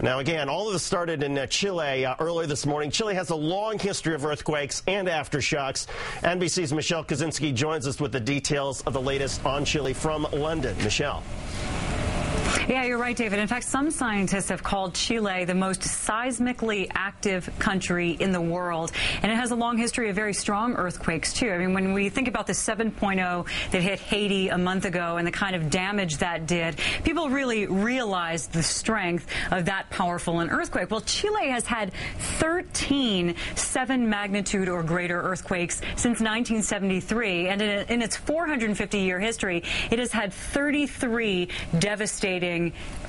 Now, again, all of this started in Chile earlier this morning. Chile has a long history of earthquakes and aftershocks. NBC's Michelle Kaczynski joins us with the details of the latest on Chile from London. Michelle. Yeah, you're right, David. In fact, some scientists have called Chile the most seismically active country in the world. And it has a long history of very strong earthquakes, too. I mean, when we think about the 7.0 that hit Haiti a month ago and the kind of damage that did, people really realized the strength of that powerful an earthquake. Well, Chile has had 13 7 magnitude or greater earthquakes since 1973. And in its 450-year history, it has had 33 devastating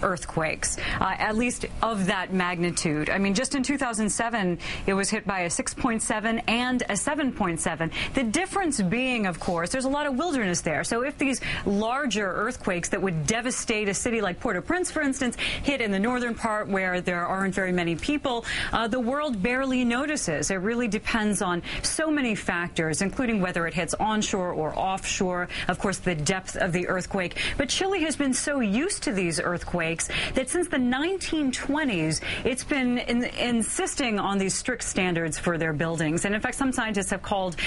earthquakes, at least of that magnitude. I mean, just in 2007, it was hit by a 6.7 and a 7.7. The difference being, of course, there's a lot of wilderness there. So if these larger earthquakes that would devastate a city like Port-au-Prince, for instance, hit in the northern part where there aren't very many people, the world barely notices. It really depends on so many factors, including whether it hits onshore or offshore, of course, the depth of the earthquake. But Chile has been so used to these earthquakes that since the 1920s, it's been insisting on these strict standards for their buildings. And in fact, some scientists have called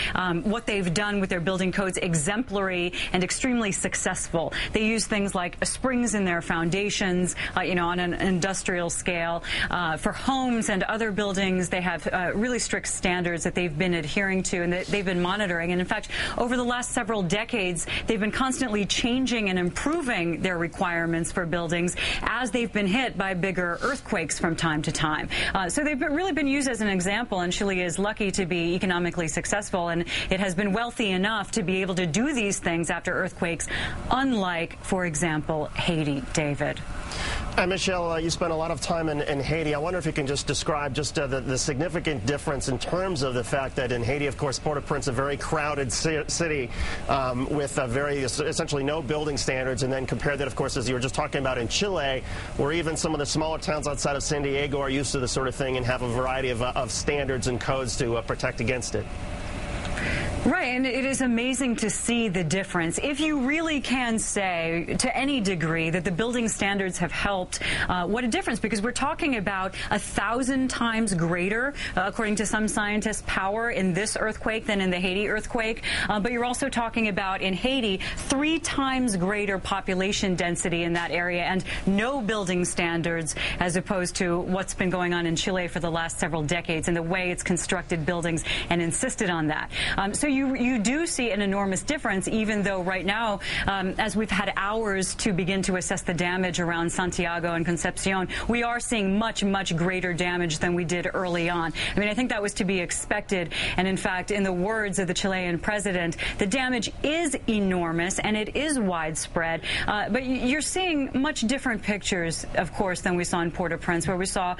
what they've done with their building codes exemplary and extremely successful. They use things like springs in their foundations, on an industrial scale. For homes and other buildings, they have really strict standards that they've been adhering to and that they've been monitoring. And in fact, over the last several decades, they've been constantly changing and improving their requirements for buildings as they've been hit by bigger earthquakes from time to time. So they've really been used as an example, and Chile is lucky to be economically successful, and it has been wealthy enough to be able to do these things after earthquakes, unlike, for example, Haiti. David. Michelle, you spent a lot of time in Haiti. I wonder if you can just describe just the significant difference in terms of the fact that in Haiti, of course, Port-au-Prince, a very crowded city with very essentially no building standards, and then compare that, of course, as you were just talking about in Chile, where even some of the smaller towns outside of San Diego are used to this sort of thing and have a variety of standards and codes to protect against it. Right, and it is amazing to see the difference. If you really can say to any degree that the building standards have helped, what a difference, because we're talking about 1,000 times greater, according to some scientists, power in this earthquake than in the Haiti earthquake. But you're also talking about, in Haiti, 3 times greater population density in that area and no building standards, as opposed to what's been going on in Chile for the last several decades and the way it's constructed buildings and insisted on that. So you do see an enormous difference, even though right now, as we've had hours to begin to assess the damage around Santiago and Concepcion, we are seeing much, much greater damage than we did early on. I mean, I think that was to be expected. And in fact, in the words of the Chilean president, the damage is enormous and it is widespread. But you're seeing much different pictures, of course, than we saw in Port-au-Prince, where we saw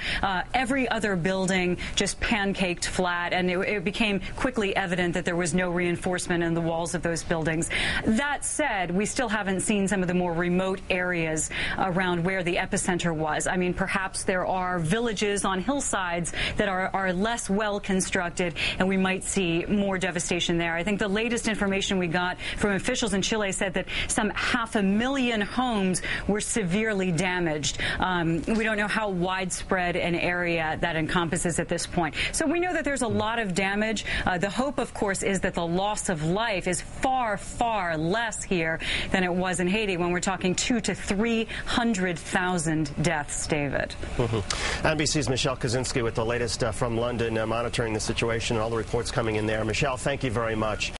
every other building just pancaked flat, and it became quickly evident that there was no reinforcement in the walls of those buildings. That said, we still haven't seen some of the more remote areas around where the epicenter was. I mean, perhaps there are villages on hillsides that are less well constructed, and we might see more devastation there. I think the latest information we got from officials in Chile said that some 500,000 homes were severely damaged. We don't know how widespread an area that encompasses at this point. So we know that there's a lot of damage. The hope, of course, is that the loss of life is far, far less here than it was in Haiti, when we're talking 200,000 to 300,000 deaths, David. NBC's Michelle Kaczynski with the latest from London, monitoring the situation and all the reports coming in there. Michelle, thank you very much.